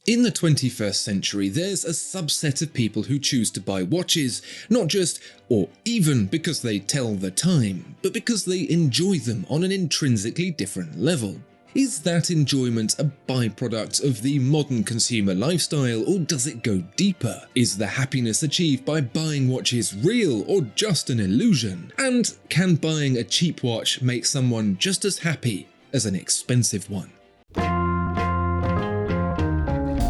In the 21st century, there's a subset of people who choose to buy watches, not just or even because they tell the time, but because they enjoy them on an intrinsically different level. Is that enjoyment a byproduct of the modern consumer lifestyle, or does it go deeper? Is the happiness achieved by buying watches real or just an illusion? And can buying a cheap watch make someone just as happy as an expensive one?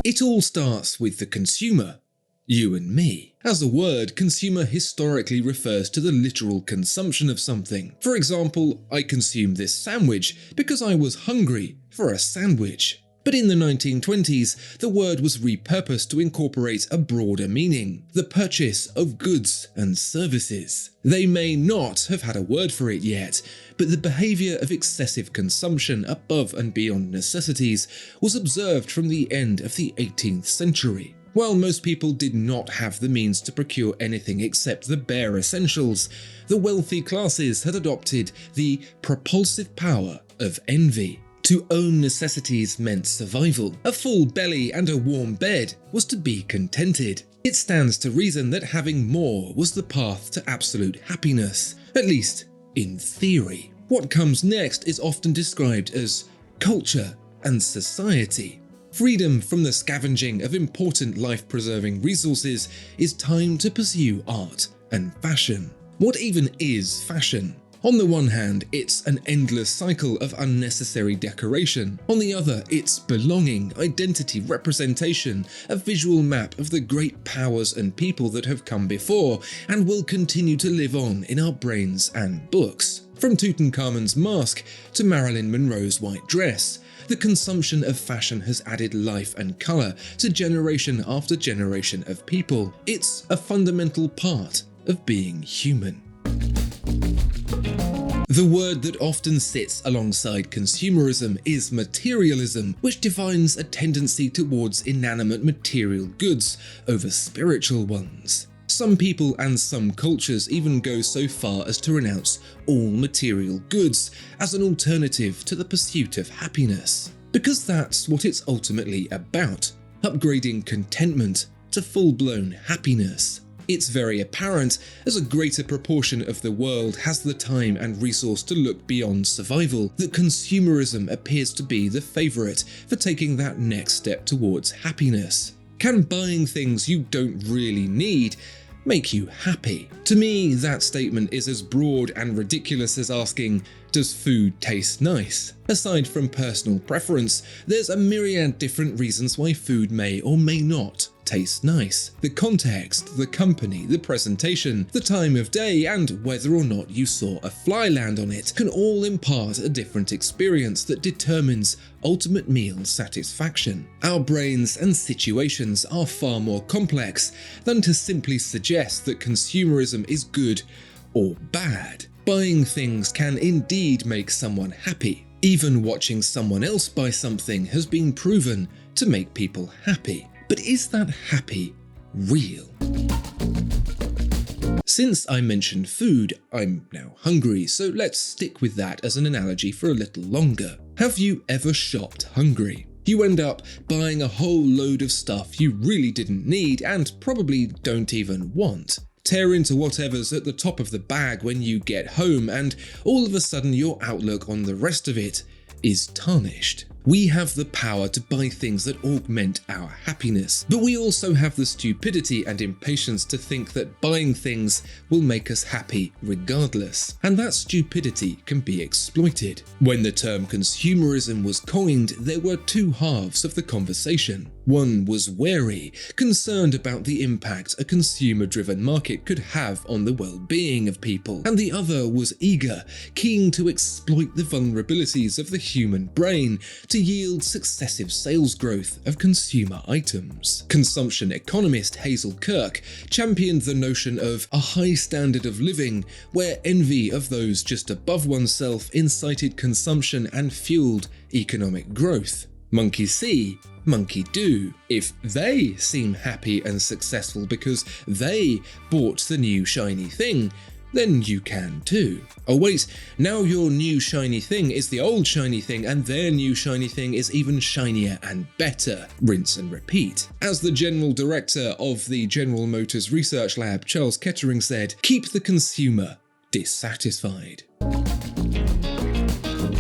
It all starts with the consumer, you and me. As a word, consumer historically refers to the literal consumption of something. For example, I consumed this sandwich because I was hungry for a sandwich. But in the 1920s, the word was repurposed to incorporate a broader meaning: the purchase of goods and services. They may not have had a word for it yet, but the behaviour of excessive consumption above and beyond necessities was observed from the end of the 18th century. While most people did not have the means to procure anything except the bare essentials, the wealthy classes had adopted the propulsive power of envy. To own necessities meant survival. A full belly and a warm bed was to be contented. It stands to reason that having more was the path to absolute happiness, at least in theory. What comes next is often described as culture and society. Freedom from the scavenging of important life-preserving resources is time to pursue art and fashion. What even is fashion? On the one hand, it's an endless cycle of unnecessary decoration. On the other, it's belonging, identity, representation, a visual map of the great powers and people that have come before and will continue to live on in our brains and books. From Tutankhamun's mask to Marilyn Monroe's white dress, the consumption of fashion has added life and colour to generation after generation of people. It's a fundamental part of being human. The word that often sits alongside consumerism is materialism, which defines a tendency towards inanimate material goods over spiritual ones. Some people and some cultures even go so far as to renounce all material goods as an alternative to the pursuit of happiness, because that's what it's ultimately about: upgrading contentment to full-blown happiness. It's very apparent as a greater proportion of the world has the time and resource to look beyond survival that consumerism appears to be the favourite for taking that next step towards happiness. Can buying things you don't really need make you happy? To me, that statement is as broad and ridiculous as asking, does food taste nice? Aside from personal preference, there's a myriad different reasons why food may or may not taste nice. The context, the company, the presentation, the time of day, and whether or not you saw a fly land on it can all impart a different experience that determines ultimate meal satisfaction. Our brains and situations are far more complex than to simply suggest that consumerism is good or bad. Buying things can indeed make someone happy. Even watching someone else buy something has been proven to make people happy. But is that happy real? Since I mentioned food, I'm now hungry, so let's stick with that as an analogy for a little longer. Have you ever shopped hungry? You end up buying a whole load of stuff you really didn't need and probably don't even want. Tear into whatever's at the top of the bag when you get home, and all of a sudden your outlook on the rest of it is tarnished. We have the power to buy things that augment our happiness, but we also have the stupidity and impatience to think that buying things will make us happy regardless, and that stupidity can be exploited. When the term consumerism was coined, there were two halves of the conversation. One was wary, concerned about the impact a consumer-driven market could have on the well-being of people, and the other was eager, keen to exploit the vulnerabilities of the human brain to yield successive sales growth of consumer items. Consumption economist Hazel Kirk championed the notion of a high standard of living where envy of those just above oneself incited consumption and fueled economic growth. Monkey see, monkey do. If they seem happy and successful because they bought the new shiny thing, then you can too. Oh wait, now your new shiny thing is the old shiny thing, and their new shiny thing is even shinier and better. Rinse and repeat. As the general director of the General Motors Research Lab, Charles Kettering, said, "Keep the consumer dissatisfied."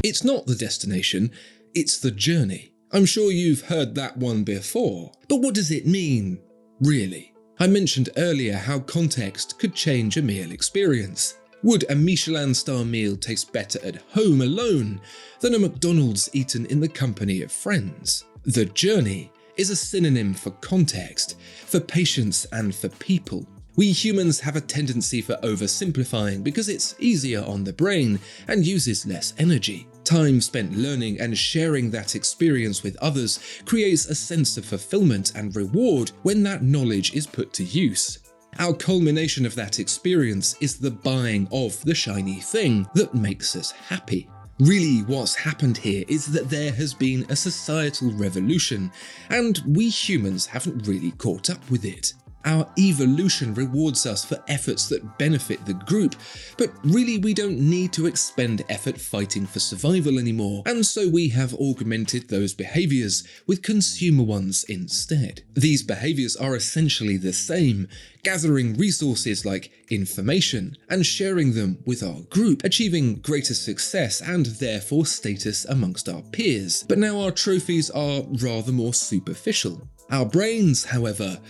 It's not the destination, it's the journey. I'm sure you've heard that one before, but what does it mean, really? I mentioned earlier how context could change a meal experience. Would a Michelin star meal taste better at home alone than a McDonald's eaten in the company of friends? The journey is a synonym for context, for patience and for people. We humans have a tendency for oversimplifying because it's easier on the brain and uses less energy. Time spent learning and sharing that experience with others creates a sense of fulfillment and reward when that knowledge is put to use. Our culmination of that experience is the buying of the shiny thing that makes us happy. Really, what's happened here is that there has been a societal revolution, and we humans haven't really caught up with it. Our evolution rewards us for efforts that benefit the group, but really we don't need to expend effort fighting for survival anymore, and so we have augmented those behaviours with consumer ones instead. These behaviours are essentially the same, gathering resources like information and sharing them with our group, achieving greater success and therefore status amongst our peers. But now our trophies are rather more superficial. Our brains, however,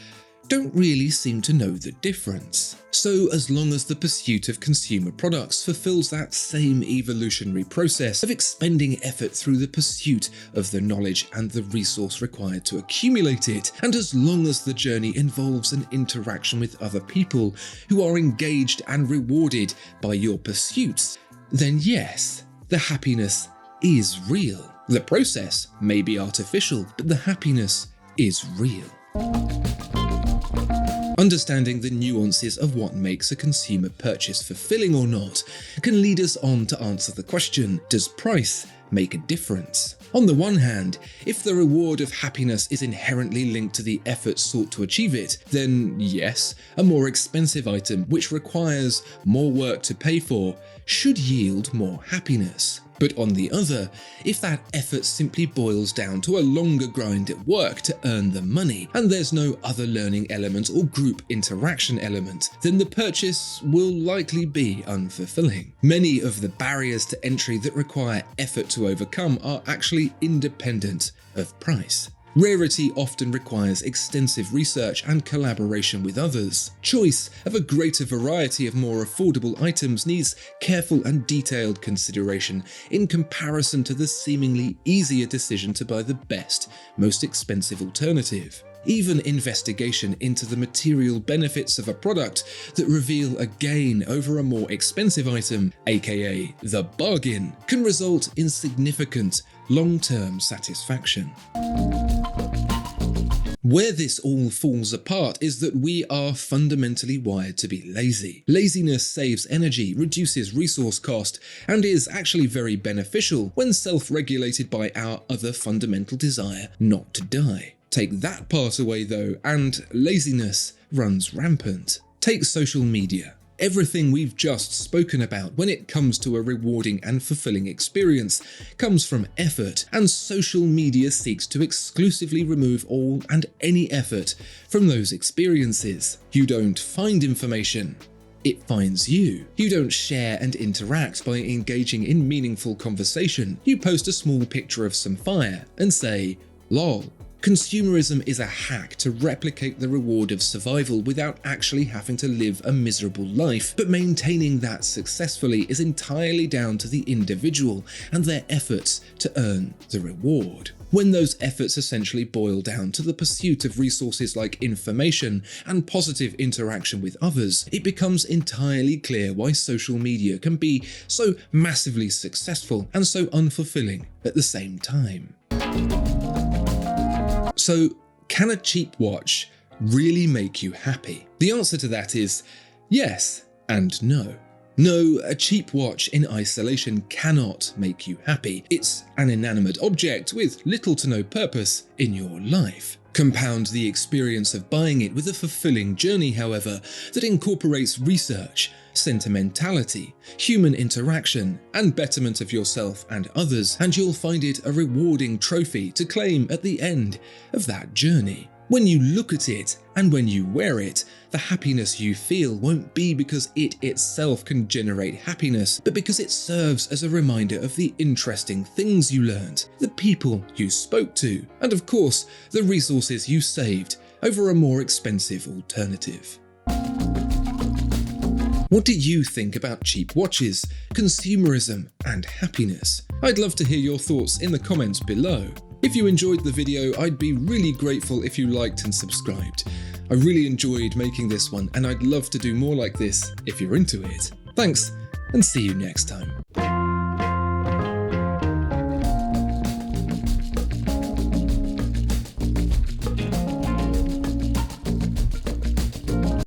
don't really seem to know the difference. So as long as the pursuit of consumer products fulfills that same evolutionary process of expending effort through the pursuit of the knowledge and the resource required to accumulate it, and as long as the journey involves an interaction with other people who are engaged and rewarded by your pursuits, then yes, the happiness is real. The process may be artificial, but the happiness is real. Understanding the nuances of what makes a consumer purchase fulfilling or not can lead us on to answer the question, does price make a difference? On the one hand, if the reward of happiness is inherently linked to the effort sought to achieve it, then yes, a more expensive item which requires more work to pay for should yield more happiness. But on the other, if that effort simply boils down to a longer grind at work to earn the money, and there's no other learning element or group interaction element, then the purchase will likely be unfulfilling. Many of the barriers to entry that require effort to overcome are actually independent of price. Rarity often requires extensive research and collaboration with others. Choice of a greater variety of more affordable items needs careful and detailed consideration in comparison to the seemingly easier decision to buy the best, most expensive alternative. Even investigation into the material benefits of a product that reveal a gain over a more expensive item, aka the bargain, can result in significant long-term satisfaction. Where this all falls apart is that we are fundamentally wired to be lazy. Laziness saves energy, reduces resource cost, and is actually very beneficial when self-regulated by our other fundamental desire not to die. Take that part away though, and laziness runs rampant. Take social media. Everything we've just spoken about when it comes to a rewarding and fulfilling experience comes from effort, and social media seeks to exclusively remove all and any effort from those experiences. You don't find information, it finds you. You don't share and interact by engaging in meaningful conversation. You post a small picture of some fire and say, lol. Consumerism is a hack to replicate the reward of survival without actually having to live a miserable life, but maintaining that successfully is entirely down to the individual and their efforts to earn the reward. When those efforts essentially boil down to the pursuit of resources like information and positive interaction with others, it becomes entirely clear why social media can be so massively successful and so unfulfilling at the same time. So, can a cheap watch really make you happy? The answer to that is yes and no. No, a cheap watch in isolation cannot make you happy. It's an inanimate object with little to no purpose in your life. Compound the experience of buying it with a fulfilling journey, however, that incorporates research, sentimentality, human interaction, and betterment of yourself and others, and you'll find it a rewarding trophy to claim at the end of that journey. When you look at it and when you wear it, the happiness you feel won't be because it itself can generate happiness, but because it serves as a reminder of the interesting things you learned, the people you spoke to, and of course, the resources you saved over a more expensive alternative. What do you think about cheap watches, consumerism, and happiness? I'd love to hear your thoughts in the comments below. If you enjoyed the video, I'd be really grateful if you liked and subscribed. I really enjoyed making this one, and I'd love to do more like this if you're into it. Thanks, and see you next time.